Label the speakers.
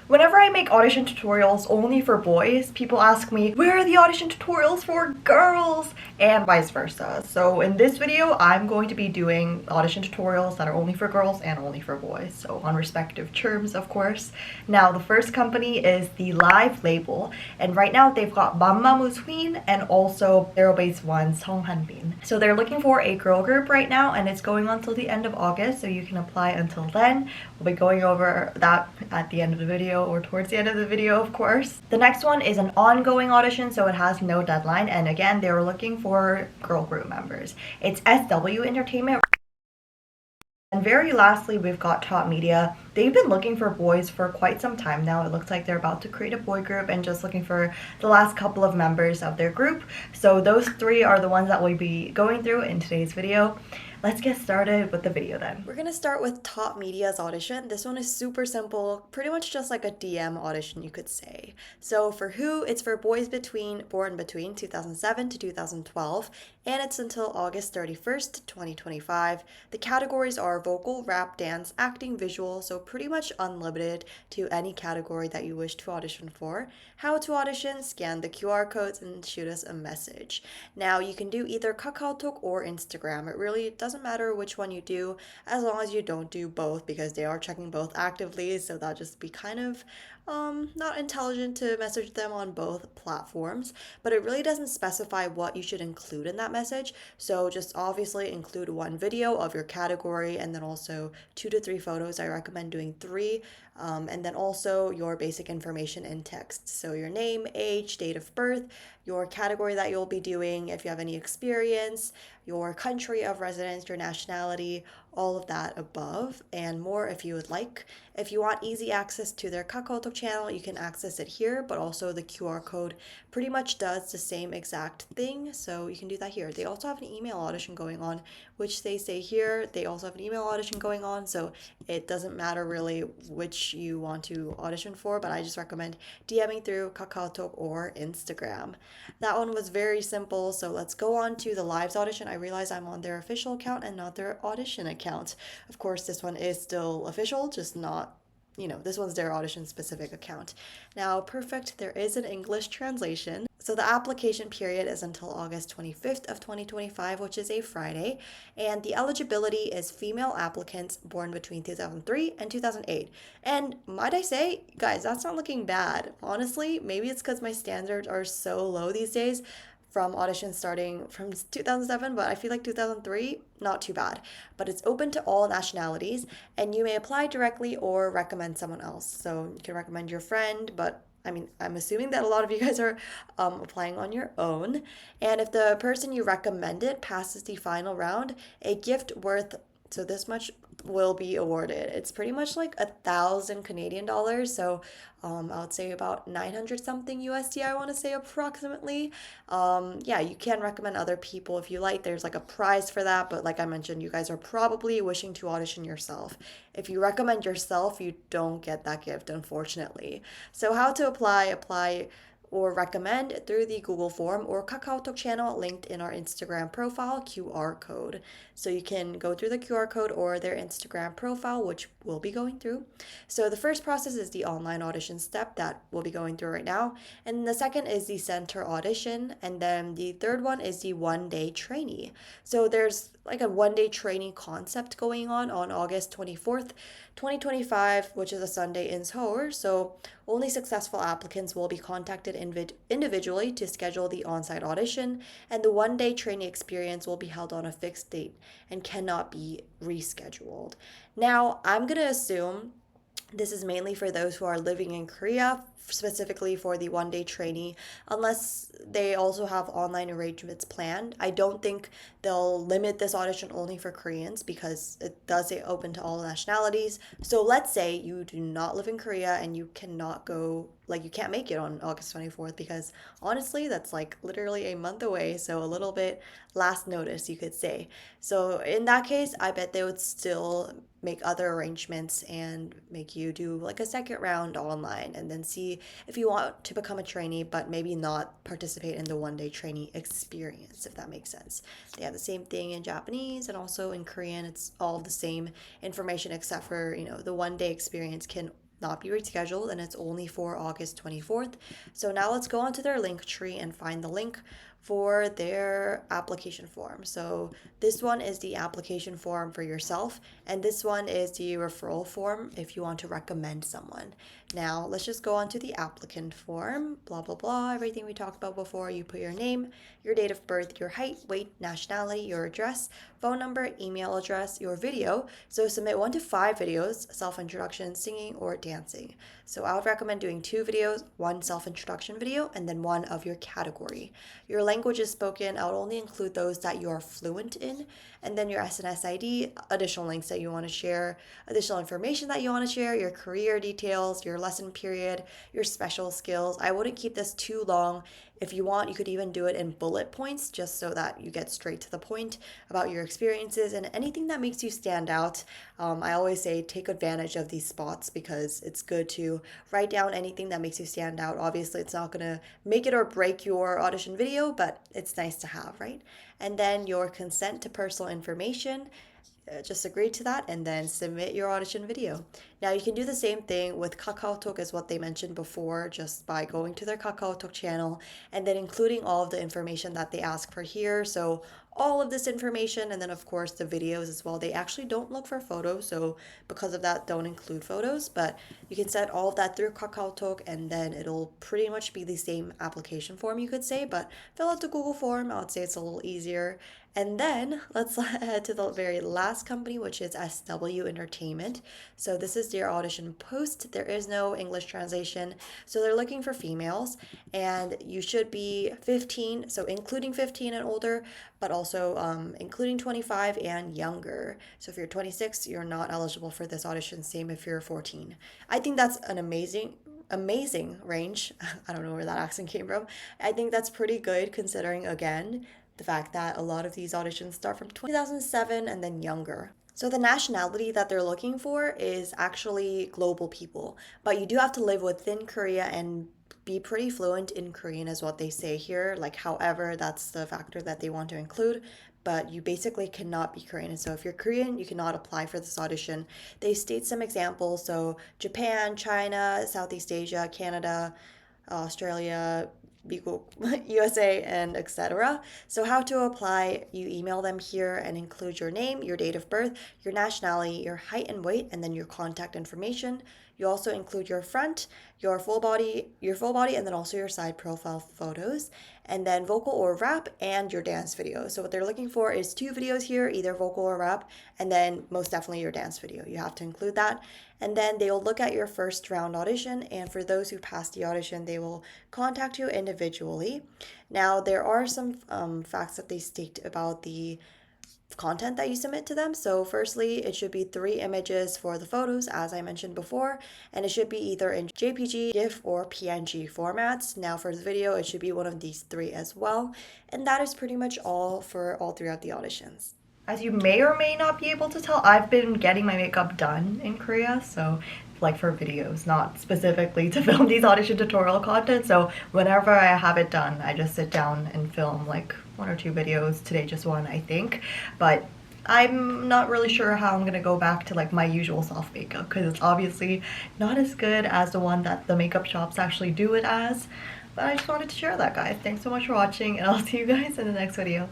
Speaker 1: Whenever I make audition tutorials only for boys, people ask me, where are the audition tutorials for girls? And vice versa. So in this video, I'm going to be doing audition tutorials that are only for girls and only for boys. So on respective terms, of course. Now, the first company is the L1ve label. And right now they've got Bamma Muswin and also Zero Base One Song Hanbin. So they're looking for a girl group right now, and it's going on till the end of August. So you can apply until then. We'll be going over that at the end of the video, or towards the end of the video, of course. The next one is an ongoing audition, so it has no deadline, and again, they were looking for girl group members. It's SW Entertainment. And very lastly, we've got Top Media. They've been looking for boys for quite some time now. It looks like they're about to create a boy group and just looking for the last couple of members of their group. So those three are the ones that we'll be going through in today's video. Let's get started with the video then. We're gonna start with Top Media's audition. This one is super simple, pretty much just like a DM audition, you could say. So for who, it's for boys born between 2007 to 2012, and it's until August 31st, 2025. The categories are vocal, rap, dance, acting, visual, so pretty much unlimited to any category that you wish to audition for. How to audition, scan the QR codes and shoot us a message. Now you can do either KakaoTalk or Instagram. It really doesn't matter which one you do, as long as you don't do both, because they are checking both actively, so that'll just be kind of not intelligent to message them on both platforms. But it really doesn't specify what you should include in that message, so just obviously include one video of your category and then also 2 to 3 photos. I recommend doing 3, and then also your basic information in text, so your name, age, date of birth, your category that you'll be doing, if you have any experience, your country of residence, your nationality, all of that above, and more if you would like. If you want easy access to their KakaoTalk channel, you can access it here, but also the QR code pretty much does the same exact thing, so you can do that here. They also have an email audition going on, which they say here. They also have an email audition going on, so it doesn't matter really which you want to audition for, but I just recommend DMing through KakaoTalk or Instagram. That one was very simple, so let's go on to the L1ve's audition. I realize I'm on their official account and not their audition account. Of course, this one is still official, just not, this one's their audition specific account. Now, perfect, there is an English translation. So the application period is until August 25th of 2025, which is a Friday, and the eligibility is female applicants born between 2003 and 2008. And might I say, guys, that's not looking bad. Honestly, maybe it's because my standards are so low these days from auditions starting from 2007, but I feel like 2003, not too bad. But it's open to all nationalities, and you may apply directly or recommend someone else. So you can recommend your friend, but I mean, I'm assuming that a lot of you guys are applying on your own. And if the person you recommended passes the final round, a gift worth, so this much will be awarded. It's pretty much like 1,000 Canadian dollars. So I would say about 900 something USD, I want to say approximately. Yeah, you can recommend other people if you like. There's like a prize for that. But like I mentioned, you guys are probably wishing to audition yourself. If you recommend yourself, you don't get that gift, unfortunately. So how to apply or recommend through the Google form or KakaoTalk channel linked in our Instagram profile QR code. So you can go through the QR code or their Instagram profile, which we'll be going through. So the first process is the online audition step that we'll be going through right now. And the second is the center audition. And then the third one is the one-day trainee. So there's like a one-day training concept going on August 24th, 2025, which is a Sunday in Seoul. So only successful applicants will be contacted individually to schedule the on-site audition, and the one-day training experience will be held on a fixed date and cannot be rescheduled. Now, I'm going to assume this is mainly for those who are living in Korea, specifically for the one-day trainee, unless they also have online arrangements planned. I don't think they'll limit this audition only for Koreans because it does say open to all nationalities. So let's say you do not live in Korea and you cannot go, like you can't make it on August 24th, because honestly, that's like literally a month away. So a little bit last notice, you could say. So in that case, I bet they would still make other arrangements and make you do like a second round online and then see if you want to become a trainee, but maybe not participate in the one-day trainee experience, if that makes sense. They have the same thing in Japanese and also in Korean. It's all the same information except for, the one-day experience can not be rescheduled, and it's only for August 24th. So now let's go onto their link tree and find the link for their application form. So this one is the application form for yourself, and this one is the referral form if you want to recommend someone. Now let's just go on to the applicant form, blah blah blah, everything we talked about before. You put your name, your date of birth, your height, weight, nationality, your address, phone number, email address, your video. So submit 1 to 5 videos, self-introduction, singing, or dancing. So I would recommend doing 2 videos, 1 self-introduction video, and then 1 of your category. Your language is spoken. I would only include those that you are fluent in, and then your SNS ID, additional links that you want to share, additional information that you want to share, your career details, your lesson period, your special skills. I wouldn't keep this too long. If you want, you could even do it in bullet points just so that you get straight to the point about your experiences and anything that makes you stand out. I always say take advantage of these spots because it's good to write down anything that makes you stand out. Obviously, it's not going to make it or break your audition video, but it's nice to have, right? And then your consent to personal information. Just agree to that and then submit your audition video. Now you can do the same thing with KakaoTalk as what they mentioned before, just by going to their KakaoTalk channel and then including all of the information that they ask for here. So all of this information, and then of course the videos as well. They actually don't look for photos, so because of that don't include photos, but you can set all of that through KakaoTalk and then it'll pretty much be the same application form, you could say, but fill out the Google form. I would say it's a little easier. And then let's head to the very last company, which is SW Entertainment. So this is their audition post. There is no English translation. So they're looking for females and you should be 15, so including 15 and older, but also including 25 and younger. So if you're 26, you're not eligible for this audition. Same if you're 14. I think that's an amazing range. I don't know where that accent came from. I think that's pretty good considering, again, the fact that a lot of these auditions start from 2007 and then younger. So the nationality that they're looking for is actually global people, but you do have to live within Korea and be pretty fluent in Korean is what they say here. Like, however, that's the factor that they want to include, but you basically cannot be Korean. So if you're Korean, you cannot apply for this audition. They state some examples. So Japan, China, Southeast Asia, Canada, Australia, USA, and etc. So how to apply, you email them here and include your name, your date of birth, your nationality, your height and weight, and then your contact information. You also include your front, your full body, and then also your side profile photos, and then vocal or rap and your dance video. So what they're looking for is 2 videos here, either vocal or rap, and then most definitely your dance video. You have to include that. And then they will look at your first round audition, and for those who pass the audition, they will contact you individually. Now, there are some facts that they state about the content that you submit to them. So firstly, it should be 3 images for the photos, as I mentioned before, and it should be either in JPG, GIF, or PNG formats. Now for the video, it should be one of these 3 as well. And that is pretty much all for all 3 of the auditions. As you may or may not be able to tell, I've been getting my makeup done in Korea, so like for videos, not specifically to film these audition tutorial content. So whenever I have it done, I just sit down and film like 1 or 2 videos. Today just 1, I think, but I'm not really sure how I'm gonna go back to like my usual soft makeup because it's obviously not as good as the one that the makeup shops actually do it as. But I just wanted to share that, guys. Thanks so much for watching, and I'll see you guys in the next video.